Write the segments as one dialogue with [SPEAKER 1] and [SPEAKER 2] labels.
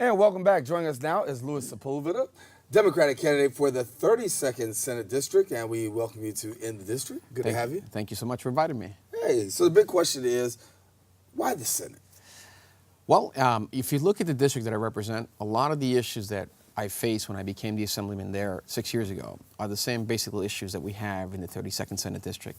[SPEAKER 1] And welcome back. Joining us now is Sepúlveda, Democratic candidate for the 32nd Senate District, and we welcome you to In the District. Good to have you.
[SPEAKER 2] Thank you so much for inviting me.
[SPEAKER 1] Hey, so the big question is, why the Senate?
[SPEAKER 2] Well, if you look at the district that I represent, a lot of the issues that I faced when I became the assemblyman there 6 years ago are the same basic issues that we have in the 32nd Senate District.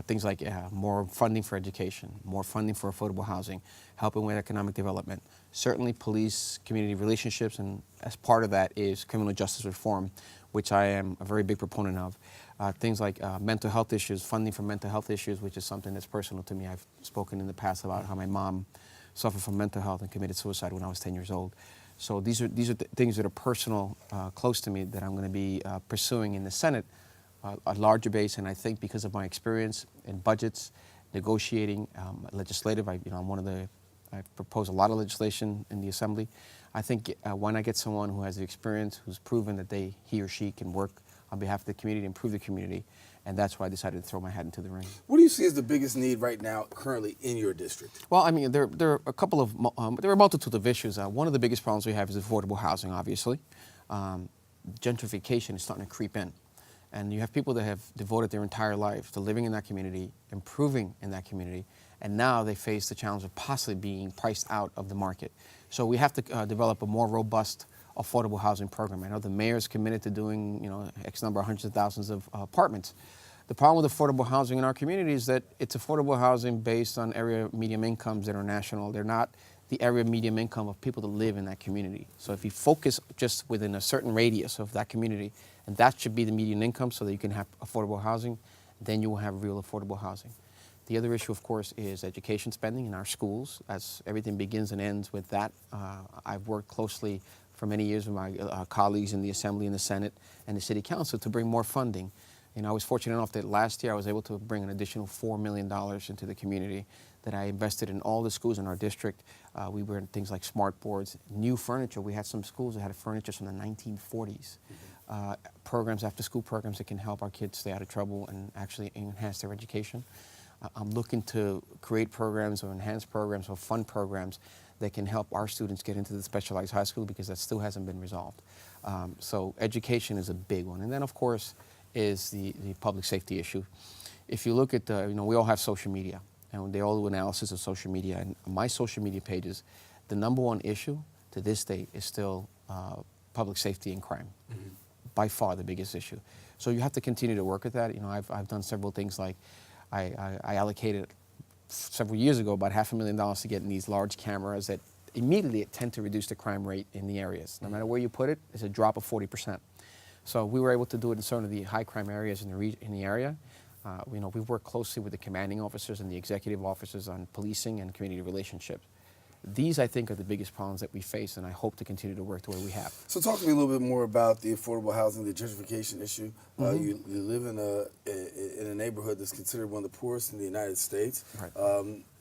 [SPEAKER 2] Things like more funding for education, more funding for affordable housing, helping with economic development, certainly police, community relationships, and as part of that is criminal justice reform, which I am a very big proponent of. Things like mental health issues, funding for mental health issues, which is something that's personal to me. I've spoken in the past about how my mom suffered from mental health and committed suicide when I was 10 years old. So these are things that are personal, close to me, that I'm going to be pursuing in the Senate. A larger base, and I think because of my experience in budgets, negotiating, legislative, I propose a lot of legislation in the Assembly. I think why not get someone who has the experience, who's proven that he or she can work on behalf of the community, improve the community, and that's why I decided to throw my hat into the ring.
[SPEAKER 1] What do you see as the biggest need right now, currently in your district?
[SPEAKER 2] Well, I mean, there are a couple of, there are a multitude of issues. One of the biggest problems we have is affordable housing, obviously. Gentrification is starting to creep in. And you have people that have devoted their entire life to living in that community, improving in that community, and now they face the challenge of possibly being priced out of the market. So we have to develop a more robust affordable housing program. I know the mayor's committed to doing, X number of hundreds of thousands of apartments. The problem with affordable housing in our community is that it's affordable housing based on area medium incomes that are national. They're not the area medium income of people that live in that community. So if you focus just within a certain radius of that community, and that should be the median income so that you can have affordable housing, then you will have real affordable housing. The other issue, of course, is education spending in our schools, as everything begins and ends with that. I've worked closely for many years with my colleagues in the Assembly and the Senate and the City Council to bring more funding. I was fortunate enough that last year I was able to bring an additional $4 million into the community that I invested in all the schools in our district. We were in things like smart boards, new furniture. We had some schools that had furniture from the 1940s. Programs, after-school programs that can help our kids stay out of trouble and actually enhance their education. I'm looking to create programs or enhance programs or fund programs that can help our students get into the specialized high school, because that still hasn't been resolved. So education is a big one. And then, of course, is the public safety issue. If you look at, we all have social media, and they all do analysis of social media. And my social media pages, the number one issue to this day is still public safety and crime. Mm-hmm. By far the biggest issue. So you have to continue to work with that. I've done several things, like I allocated several years ago about $500,000 to get in these large cameras that immediately tend to reduce the crime rate in the areas. No matter where you put it, it's a drop of 40%. So we were able to do it in some of the high crime areas in the area. We've worked closely with the commanding officers and the executive officers on policing and community relationships. These, I think, are the biggest problems that we face, and I hope to continue to work the way we have.
[SPEAKER 1] So talk to me a little bit more about the affordable housing, the gentrification issue. Mm-hmm. You live in a neighborhood that's considered one of the poorest in the United States, right.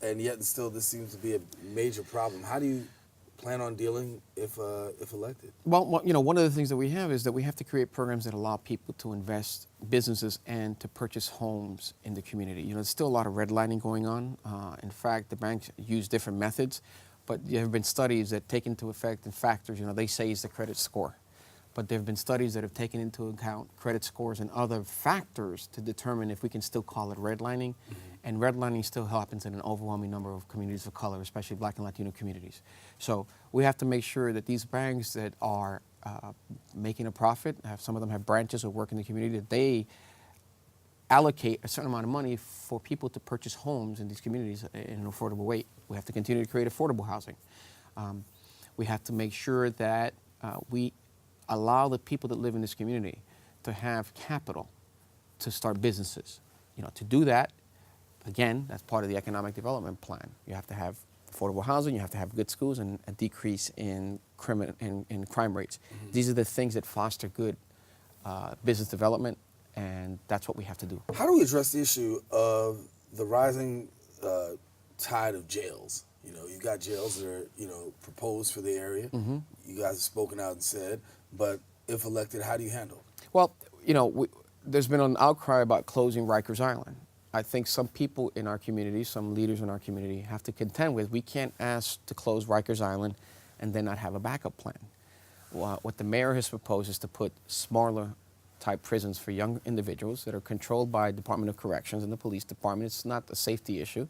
[SPEAKER 1] And yet and still this seems to be a major problem. How do you plan on dealing if elected?
[SPEAKER 2] Well, one of the things that we have is that we have to create programs that allow people to invest, businesses, and to purchase homes in the community. There's still a lot of redlining going on. In fact, the banks use different methods. But there have been studies that take into effect and factors, they say it's the credit score. But there have been studies that have taken into account credit scores and other factors to determine if we can still call it redlining. Mm-hmm. And redlining still happens in an overwhelming number of communities of color, especially Black and Latino communities. So we have to make sure that these banks that are making a profit, some of them have branches or work in the community, that they allocate a certain amount of money for people to purchase homes in these communities in an affordable way. We have to continue to create affordable housing. We have to make sure that we allow the people that live in this community to have capital to start businesses. To do that, again, that's part of the economic development plan. You have to have affordable housing, you have to have good schools, and a decrease in crime rates. Mm-hmm. These are the things that foster good business development, and that's what we have to do.
[SPEAKER 1] How do we address the issue of the rising tide of jails? You've got jails that are, proposed for the area. Mm-hmm. You guys have spoken out and said, but if elected, how do you handle it?
[SPEAKER 2] Well, there's been an outcry about closing Rikers Island. I think some people in our community, some leaders in our community have to contend with, we can't ask to close Rikers Island and then not have a backup plan. What the mayor has proposed is to put smaller type prisons for young individuals that are controlled by Department of Corrections and the police department. It's not a safety issue,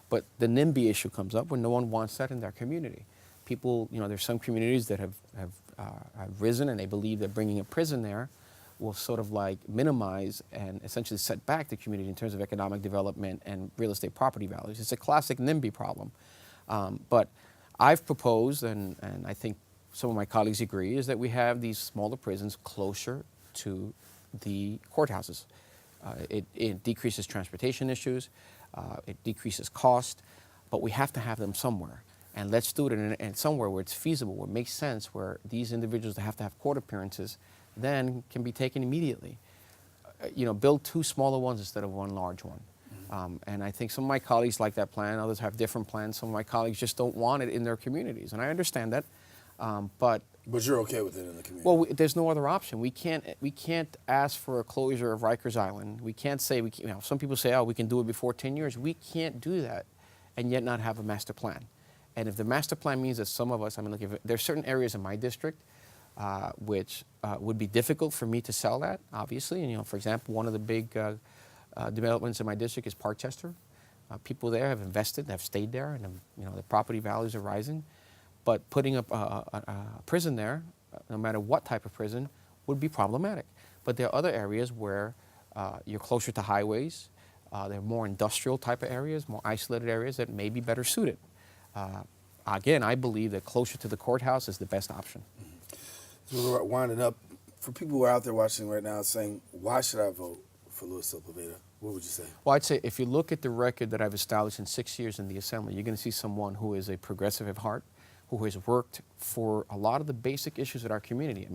[SPEAKER 2] but the NIMBY issue comes up when no one wants that in their community. People, there's some communities that have risen, and they believe that bringing a prison there will sort of like minimize and essentially set back the community in terms of economic development and real estate property values. It's a classic NIMBY problem. But I've proposed, and I think some of my colleagues agree, is that we have these smaller prisons closer to the courthouses. It decreases transportation issues, it decreases cost, but we have to have them somewhere. And let's do it in somewhere where it's feasible, where it makes sense, where these individuals that have to have court appearances then can be taken immediately. Build 2 smaller ones instead of 1 large one. And I think some of my colleagues like that plan, others have different plans. Some of my colleagues just don't want it in their communities, and I understand that. But
[SPEAKER 1] you're okay with it in the community?
[SPEAKER 2] Well, there's no other option. We can't ask for a closure of Rikers Island. We can't say, some people say, oh, we can do it before 10 years. We can't do that and yet not have a master plan. And if the master plan means that some of us, look, if there's certain areas in my district which would be difficult for me to sell that, obviously. And, for example, one of the big developments in my district is Parkchester. People there have invested, have stayed there, and the property values are rising. But putting up a prison there, no matter what type of prison, would be problematic. But there are other areas where you're closer to highways. There are more industrial type of areas, more isolated areas that may be better suited. Again, I believe that closer to the courthouse is the best option.
[SPEAKER 1] So we're winding up. For people who are out there watching right now saying, why should I vote for Luis Sepúlveda, what would you say?
[SPEAKER 2] Well, I'd say if you look at the record that I've established in 6 years in the Assembly, you're going to see someone who is a progressive at heart, who has worked for a lot of the basic issues in our community.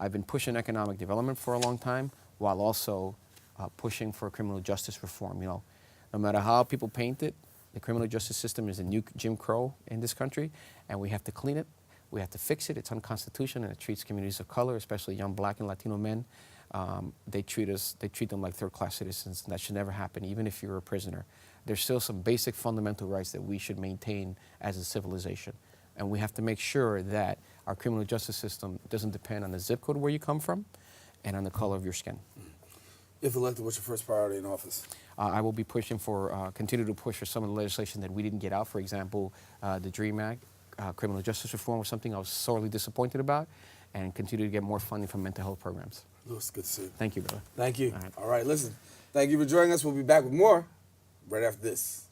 [SPEAKER 2] I've been pushing economic development for a long time while also pushing for criminal justice reform. No matter how people paint it, the criminal justice system is a new Jim Crow in this country, and we have to clean it. We have to fix it. It's unconstitutional, and it treats communities of color, especially young Black and Latino men. They treat them like third-class citizens, and that should never happen, even if you're a prisoner. There's still some basic fundamental rights that we should maintain as a civilization. And we have to make sure that our criminal justice system doesn't depend on the zip code where you come from and on the color of your skin.
[SPEAKER 1] If elected, what's your first priority in office?
[SPEAKER 2] I will be pushing continue to push for some of the legislation that we didn't get out. For example, the DREAM Act, criminal justice reform was something I was sorely disappointed about, and continue to get more funding for mental health programs.
[SPEAKER 1] Luis, good to see you.
[SPEAKER 2] Thank you, brother.
[SPEAKER 1] Thank you. All right, listen. Thank you for joining us. We'll be back with more right after this.